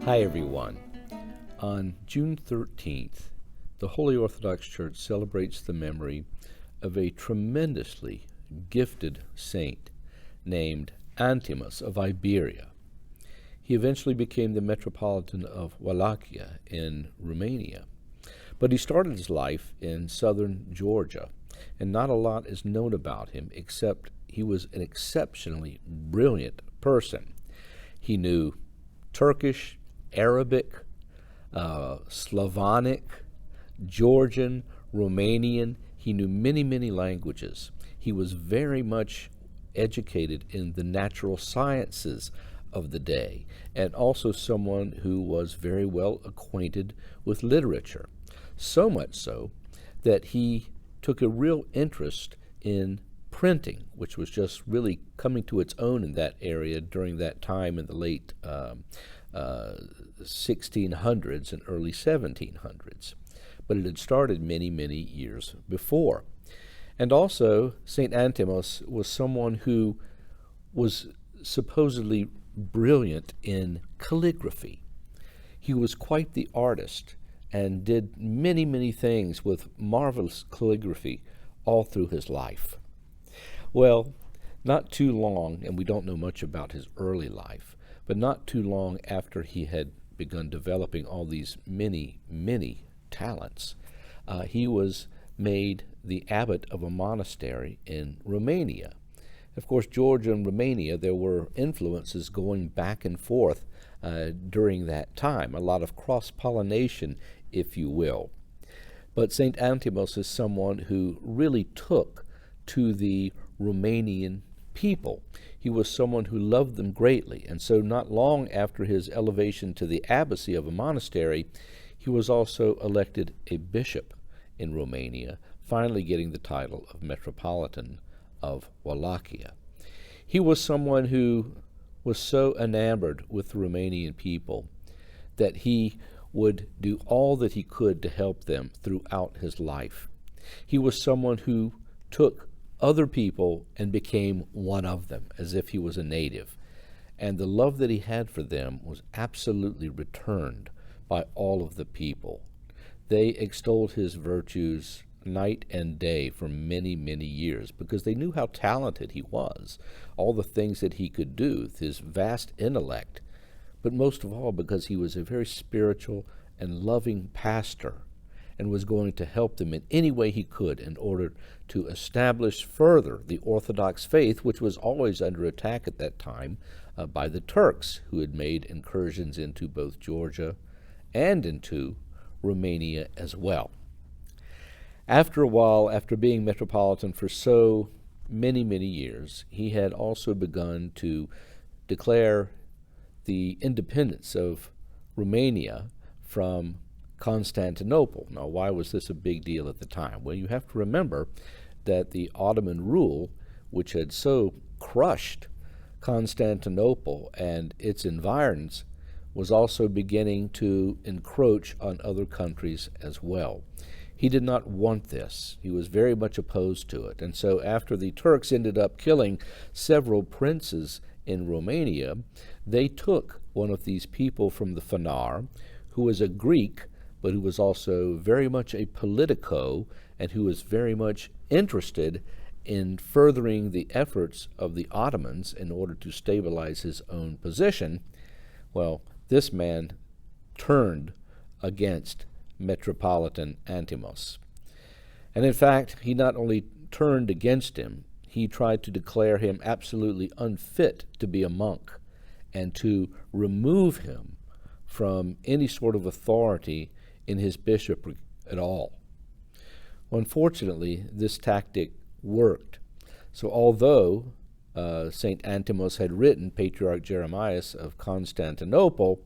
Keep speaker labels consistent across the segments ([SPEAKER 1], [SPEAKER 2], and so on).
[SPEAKER 1] Hi everyone. On June 13th, the Holy Orthodox Church celebrates the memory of a tremendously gifted saint named Antimos of Iberia. He eventually became the Metropolitan of Wallachia in Romania. But he started his life in southern Georgia, and not a lot is known about him except he was an exceptionally brilliant person. He knew Turkish, Arabic, Slavonic, Georgian, Romanian. He knew many, many languages. He was very much educated in the natural sciences of the day, and also someone who was very well acquainted with literature. So much so that he took a real interest in printing, which was just really coming to its own in that area during that time in the late 1600s and early 1700s. But it had started many, many years before. And also, St. Antimos was someone who was supposedly brilliant in calligraphy. He was quite the artist and did many, many things with marvelous calligraphy all through his life. Well, not too long, and we don't know much about his early life, but not too long after he had begun developing all these many, many talents, he was made the abbot of a monastery in Romania. Of course, Georgia and Romania, there were influences going back and forth during that time, a lot of cross-pollination, if you will. But St. Antimos is someone who really took to the Romanian people. He was someone who loved them greatly, and so not long after his elevation to the abbacy of a monastery, he was also elected a bishop in Romania, finally getting the title of Metropolitan of Wallachia. He was someone who was so enamored with the Romanian people that he would do all that he could to help them throughout his life. He was someone who took other people and became one of them, as if he was a native. And the love that he had for them was absolutely returned by all of the people. They extolled his virtues night and day for many, many years because they knew how talented he was, all the things that he could do, his vast intellect, but most of all because he was a very spiritual and loving pastor and was going to help them in any way he could in order to establish further the Orthodox faith, which was always under attack at that time by the Turks, who had made incursions into both Georgia and into Romania as well. After a while, after being Metropolitan for so many, many years, he had also begun to declare the independence of Romania from Constantinople. Now, why was this a big deal at the time? Well, you have to remember that the Ottoman rule, which had so crushed Constantinople and its environs, was also beginning to encroach on other countries as well. He did not want this. He was very much opposed to it. And so after the Turks ended up killing several princes in Romania, they took one of these people from the Fanar, who was a Greek, but who was also very much a politico and who was very much interested in furthering the efforts of the Ottomans in order to stabilize his own position. Well, this man turned against Metropolitan Antimos. And in fact, he not only turned against him, he tried to declare him absolutely unfit to be a monk and to remove him from any sort of authority in his bishopric at all. Unfortunately, this tactic worked. So although St. Antimos had written Patriarch Jeremias of Constantinople,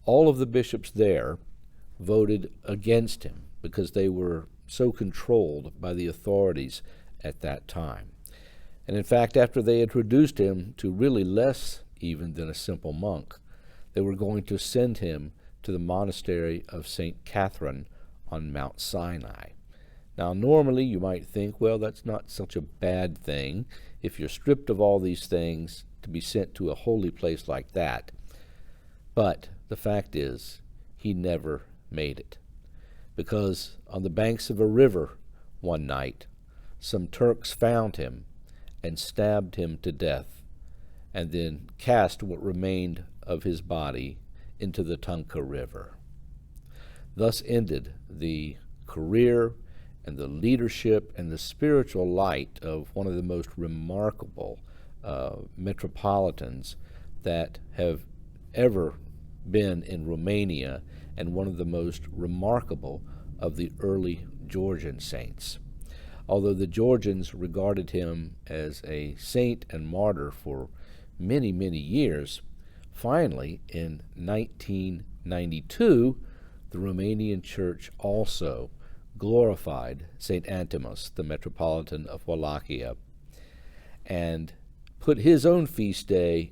[SPEAKER 1] all of the bishops there voted against him because they were so controlled by the authorities at that time. And in fact, after they had reduced him to really less even than a simple monk, they were going to send him to the monastery of St. Catherine on Mount Sinai. Now, normally you might think, well, that's not such a bad thing if you're stripped of all these things to be sent to a holy place like that. But the fact is, he never made it. Because on the banks of a river one night, some Turks found him and stabbed him to death, and then cast what remained of his body into the Tunka River. Thus ended the career and the leadership and the spiritual light of one of the most remarkable Metropolitans that have ever been in Romania, and one of the most remarkable of the early Georgian saints. Although the Georgians regarded him as a saint and martyr for many, many years, finally, in 1992, the Romanian Church also glorified St. Antimos, the Metropolitan of Wallachia, and put his own feast day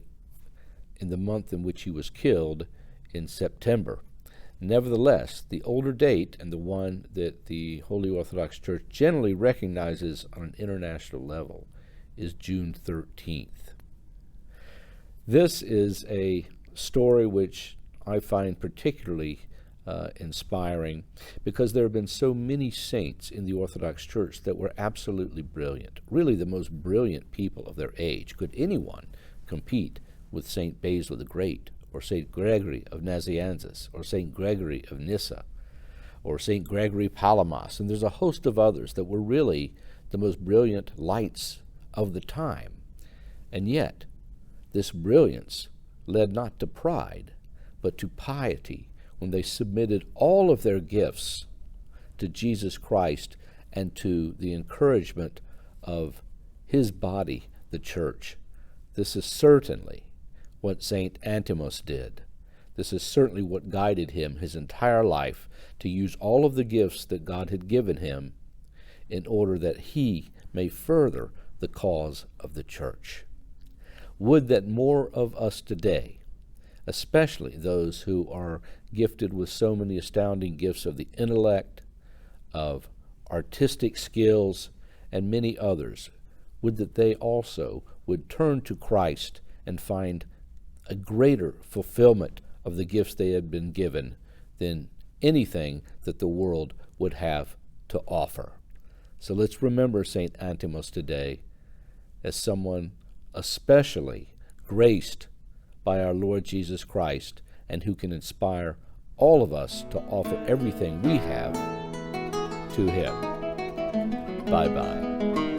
[SPEAKER 1] in the month in which he was killed, in September. Nevertheless, the older date, and the one that the Holy Orthodox Church generally recognizes on an international level, is June 13th. This is a story which I find particularly inspiring, because there have been so many saints in the Orthodox Church that were absolutely brilliant, really the most brilliant people of their age. Could anyone compete with St. Basil the Great, or St. Gregory of Nazianzus, or St. Gregory of Nyssa, or St. Gregory Palamas? And there's a host of others that were really the most brilliant lights of the time. And yet, this brilliance led not to pride, but to piety, when they submitted all of their gifts to Jesus Christ and to the encouragement of his body, the church. This is certainly what St. Antimos did. This is certainly what guided him his entire life, to use all of the gifts that God had given him in order that he may further the cause of the church. Would that more of us today, especially those who are gifted with so many astounding gifts of the intellect, of artistic skills, and many others, would that they also would turn to Christ and find a greater fulfillment of the gifts they had been given than anything that the world would have to offer. So let's remember St. Antimos today as someone especially graced by our Lord Jesus Christ, and who can inspire all of us to offer everything we have to him. Bye-bye.